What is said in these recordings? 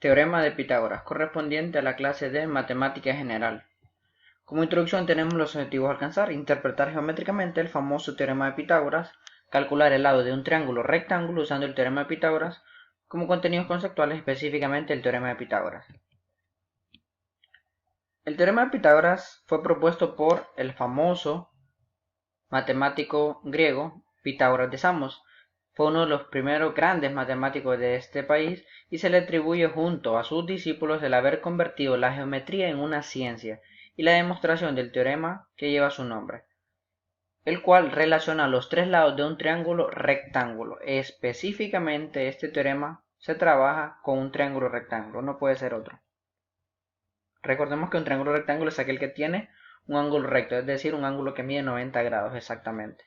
Teorema de Pitágoras, correspondiente a la clase de Matemática General. Como introducción tenemos los objetivos a alcanzar: interpretar geométricamente el famoso teorema de Pitágoras, calcular el lado de un triángulo rectángulo usando el teorema de Pitágoras, como contenidos conceptuales específicamente el teorema de Pitágoras. El teorema de Pitágoras fue propuesto por el famoso matemático griego Pitágoras de Samos. Fue uno de los primeros grandes matemáticos de este país y se le atribuye junto a sus discípulos el haber convertido la geometría en una ciencia y la demostración del teorema que lleva su nombre, el cual relaciona los tres lados de un triángulo rectángulo. Específicamente este teorema se trabaja con un triángulo rectángulo, no puede ser otro. Recordemos que un triángulo rectángulo es aquel que tiene un ángulo recto, es decir, un ángulo que mide 90 grados exactamente.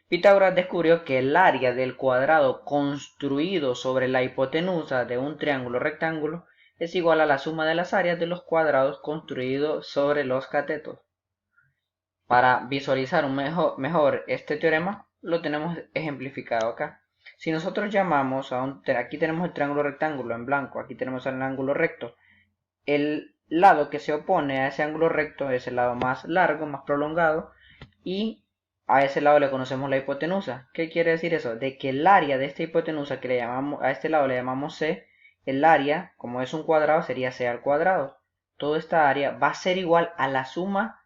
Pitágoras descubrió que el área del cuadrado construido sobre la hipotenusa de un triángulo rectángulo es igual a la suma de las áreas de los cuadrados construidos sobre los catetos. Para visualizar mejor este teorema, lo tenemos ejemplificado acá. Si nosotros llamamos aquí tenemos el triángulo rectángulo en blanco, aquí tenemos el ángulo recto. El lado que se opone a ese ángulo recto es el lado más largo, más prolongado, y a ese lado le conocemos la hipotenusa. ¿Qué quiere decir eso? De que el área de esta hipotenusa que le llamamos, a este lado le llamamos C, el área, como es un cuadrado, sería C al cuadrado. Toda esta área va a ser igual a la suma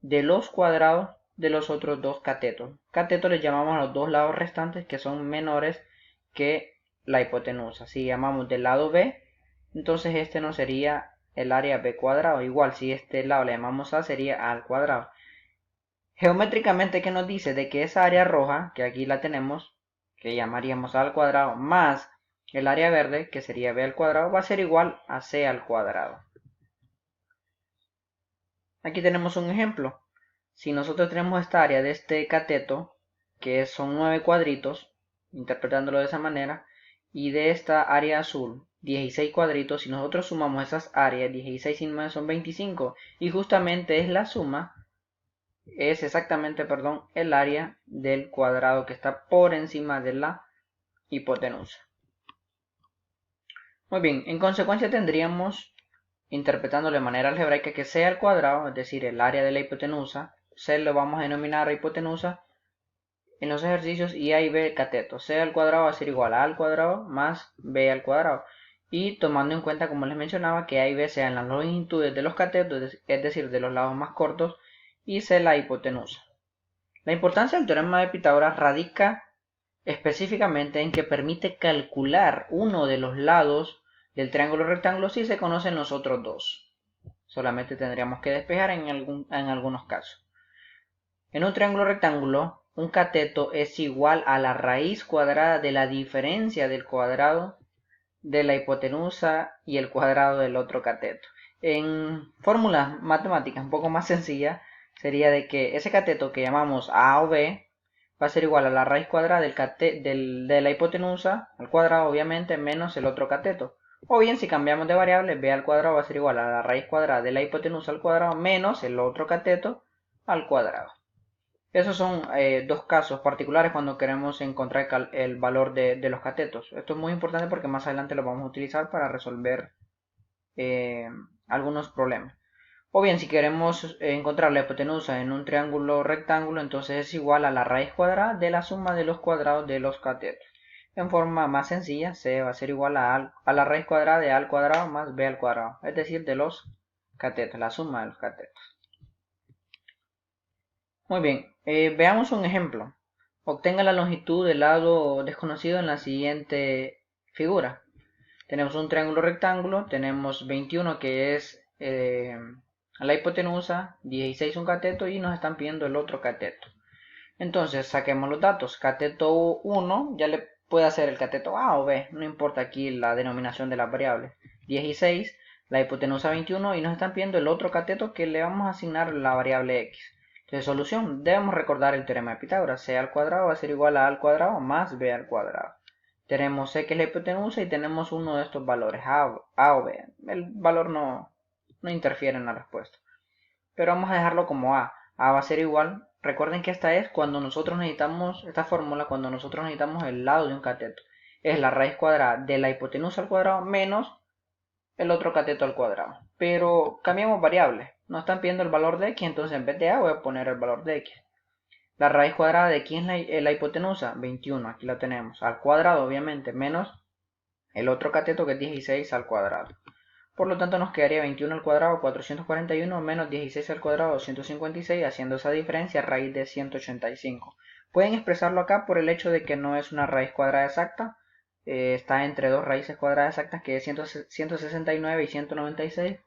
de los cuadrados de los otros dos catetos. Catetos les llamamos a los dos lados restantes que son menores que la hipotenusa. Si llamamos del lado B, entonces este no sería el área B cuadrado. Igual si este lado le llamamos A, sería A al cuadrado. Geométricamente, ¿qué nos dice? De que esa área roja, que aquí la tenemos, que llamaríamos A al cuadrado, más el área verde, que sería B al cuadrado, va a ser igual a C al cuadrado. Aquí tenemos un ejemplo. Si nosotros tenemos esta área de este cateto, que son 9 cuadritos, interpretándolo de esa manera, y de esta área azul, 16 cuadritos, si nosotros sumamos esas áreas, 16 y 9 son 25, y justamente es la suma, es exactamente, perdón, el área del cuadrado que está por encima de la hipotenusa. Muy bien, en consecuencia tendríamos, interpretándolo de manera algebraica, que C al cuadrado, es decir, el área de la hipotenusa, C lo vamos a denominar hipotenusa en los ejercicios, y A y B cateto. C al cuadrado va a ser igual a A al cuadrado más B al cuadrado. Y tomando en cuenta, como les mencionaba, que A y B sean las longitudes de los catetos, es decir, de los lados más cortos, y C la hipotenusa. La importancia del teorema de Pitágoras radica específicamente en que permite calcular uno de los lados del triángulo rectángulo si se conocen los otros dos. Solamente tendríamos que despejar en algunos casos. En un triángulo rectángulo, un cateto es igual a la raíz cuadrada de la diferencia del cuadrado de la hipotenusa y el cuadrado del otro cateto. En fórmulas matemáticas un poco más sencillas, sería de que ese cateto que llamamos A o B va a ser igual a la raíz cuadrada de la hipotenusa al cuadrado, obviamente, menos el otro cateto. O bien, si cambiamos de variable, B al cuadrado va a ser igual a la raíz cuadrada de la hipotenusa al cuadrado menos el otro cateto al cuadrado. Esos son dos casos particulares cuando queremos encontrar el valor de los catetos. Esto es muy importante porque más adelante lo vamos a utilizar para resolver algunos problemas. O bien, si queremos encontrar la hipotenusa en un triángulo rectángulo, entonces es igual a la raíz cuadrada de la suma de los cuadrados de los catetos. En forma más sencilla, C va a ser igual a la raíz cuadrada de A al cuadrado más B al cuadrado, es decir, de los catetos, la suma de los catetos. Muy bien, veamos un ejemplo. Obtenga la longitud del lado desconocido en la siguiente figura. Tenemos un triángulo rectángulo, tenemos 21 que es la hipotenusa, 16 un cateto y nos están pidiendo el otro cateto. Entonces saquemos los datos. Cateto 1 ya le puede hacer el cateto A o B, no importa aquí la denominación de las variables. 16, la hipotenusa 21 y nos están pidiendo el otro cateto que le vamos a asignar la variable X. Entonces, solución, debemos recordar el teorema de Pitágoras. C al cuadrado va a ser igual a A al cuadrado más B al cuadrado. Tenemos C que es la hipotenusa y tenemos uno de estos valores, A o B. El valor no interfiere en la respuesta. Pero vamos a dejarlo como A. A va a ser igual. Recuerden que esta es cuando nosotros necesitamos, esta fórmula, cuando nosotros necesitamos el lado de un cateto. Es la raíz cuadrada de la hipotenusa al cuadrado menos el otro cateto al cuadrado. Pero cambiamos variables. Nos están pidiendo el valor de x, entonces en vez de a voy a poner el valor de x. La raíz cuadrada de x es la hipotenusa, 21, aquí la tenemos, al cuadrado obviamente, menos el otro cateto que es 16 al cuadrado. Por lo tanto nos quedaría 21 al cuadrado 441 menos 16 al cuadrado 256, haciendo esa diferencia raíz de 185. Pueden expresarlo acá por el hecho de que no es una raíz cuadrada exacta, está entre dos raíces cuadradas exactas que es 169 y 196,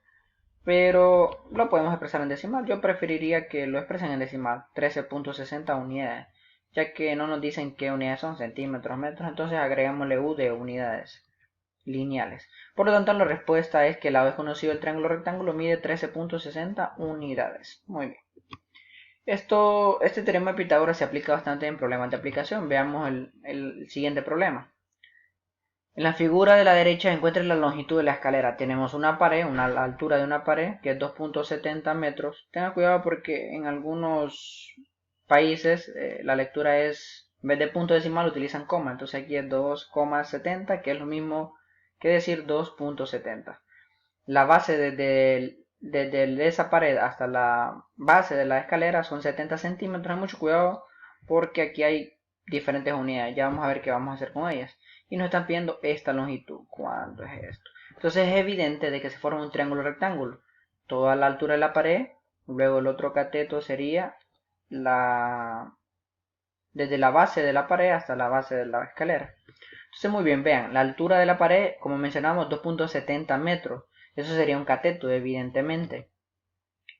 pero lo podemos expresar en decimal. Yo preferiría que lo expresen en decimal, 13.60 unidades, ya que no nos dicen qué unidades son, centímetros, metros, entonces agregámosle u de unidades lineales. Por lo tanto, la respuesta es que el lado desconocido del triángulo rectángulo mide 13.60 unidades. Muy bien. Este teorema de Pitágoras se aplica bastante en problemas de aplicación. Veamos el siguiente problema. En la figura de la derecha encuentra la longitud de la escalera. Tenemos una pared, la altura de una pared, que es 2.70 metros. Tenga cuidado porque en algunos países la lectura es, en vez de punto decimal utilizan coma. Entonces aquí es 2,70, que es lo mismo que decir 2.70. La base desde esa pared hasta la base de la escalera son 70 centímetros. Hay mucho cuidado porque aquí hay diferentes unidades. Ya vamos a ver qué vamos a hacer con ellas. Y nos están pidiendo esta longitud. ¿Cuánto es esto? Entonces es evidente de que se forma un triángulo rectángulo. Toda la altura de la pared. Luego el otro cateto sería desde la base de la pared hasta la base de la escalera. Entonces muy bien, vean, la altura de la pared, como mencionamos, 2.70 metros. Eso sería un cateto, evidentemente.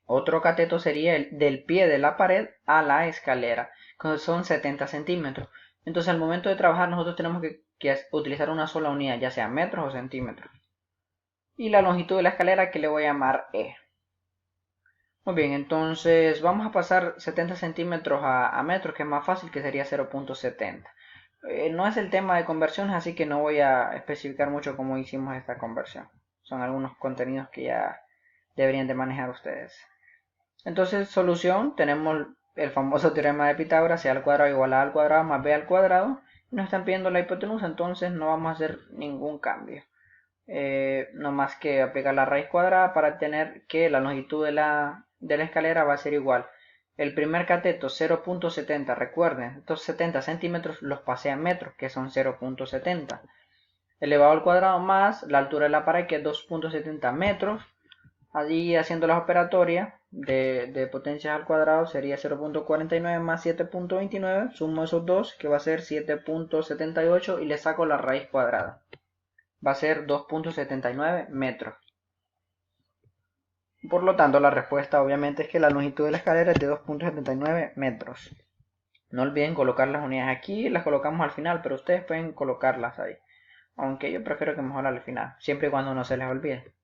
Otro cateto sería el del pie de la pared a la escalera, que son 70 centímetros. Entonces al momento de trabajar nosotros tenemos que utilizar una sola unidad, ya sea metros o centímetros. Y la longitud de la escalera que le voy a llamar E. Muy bien, entonces vamos a pasar 70 centímetros a metros, que es más fácil, que sería 0.70. No es el tema de conversiones, así que no voy a especificar mucho cómo hicimos esta conversión. Son algunos contenidos que ya deberían de manejar ustedes. Entonces, solución, tenemos el famoso teorema de Pitágoras, c al cuadrado igual a al cuadrado más b al cuadrado. Nos están pidiendo la hipotenusa, entonces no vamos a hacer ningún cambio. No más que aplicar la raíz cuadrada para tener que la longitud de la escalera va a ser igual. El primer cateto 0.70, recuerden, estos 70 centímetros los pasé a metros, que son 0.70, elevado al cuadrado más la altura de la pared, que es 2.70 metros. Allí haciendo las operatorias de potencias al cuadrado sería 0.49 más 7.29, sumo esos dos, que va a ser 7.78, y le saco la raíz cuadrada. Va a ser 2.79 metros. Por lo tanto, la respuesta obviamente es que la longitud de la escalera es de 2.79 metros. No olviden colocar las unidades aquí, las colocamos al final, pero ustedes pueden colocarlas ahí. Aunque yo prefiero que mejor al final, siempre y cuando no se les olvide.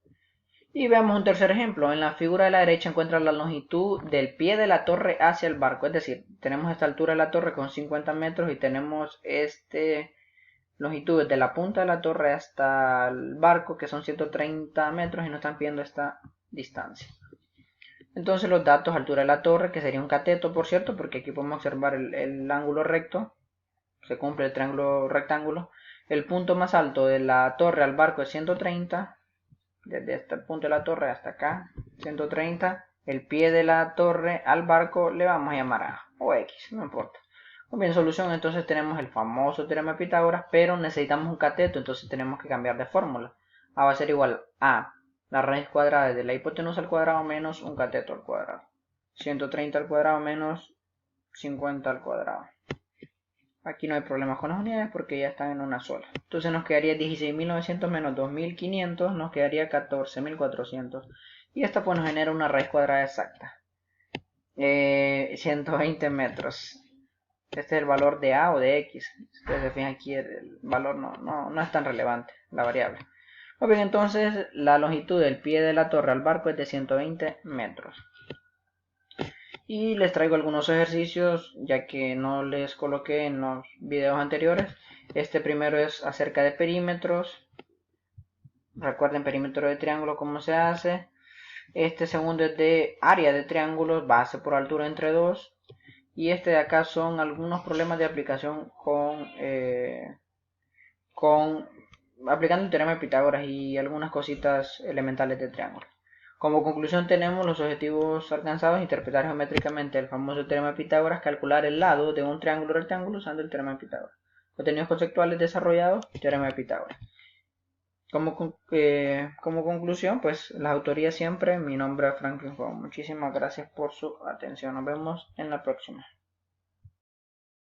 Y veamos un tercer ejemplo. En la figura de la derecha encuentra la longitud del pie de la torre hacia el barco. Es decir, tenemos esta altura de la torre con 50 metros y tenemos longitud desde la punta de la torre hasta el barco, que son 130 metros, y nos están pidiendo esta distancia. Entonces los datos: altura de la torre, que sería un cateto, por cierto, porque aquí podemos observar el ángulo recto, se cumple el triángulo rectángulo. El punto más alto de la torre al barco es 130, desde este punto de la torre hasta acá, 130. El pie de la torre al barco le vamos a llamar A o X, no importa. Muy bien, solución, entonces tenemos el famoso teorema de Pitágoras, pero necesitamos un cateto, entonces tenemos que cambiar de fórmula. A va a ser igual a la raíz cuadrada de la hipotenusa al cuadrado menos un cateto al cuadrado. 130 al cuadrado menos 50 al cuadrado. Aquí no hay problemas con las unidades porque ya están en una sola. Entonces nos quedaría 16.900 menos 2.500, nos quedaría 14.400. Y esta pues nos genera una raíz cuadrada exacta. 120 metros. Este es el valor de A o de X. Si ustedes se fijan aquí, el valor no es tan relevante, la variable. Muy bien, entonces la longitud del pie de la torre al barco es de 120 metros. Y les traigo algunos ejercicios, ya que no les coloqué en los videos anteriores. Este primero es acerca de perímetros. Recuerden perímetro de triángulo, cómo se hace. Este segundo es de área de triángulos, base por altura entre 2. Y este de acá son algunos problemas de aplicación con aplicando el teorema de Pitágoras y algunas cositas elementales de triángulo. Como conclusión tenemos los objetivos alcanzados: interpretar geométricamente el famoso teorema de Pitágoras, calcular el lado de un triángulo rectángulo usando el teorema de Pitágoras. Contenidos conceptuales desarrollados, teorema de Pitágoras. Como conclusión, pues la autoría siempre, mi nombre es Franklin Juan. Muchísimas gracias por su atención. Nos vemos en la próxima.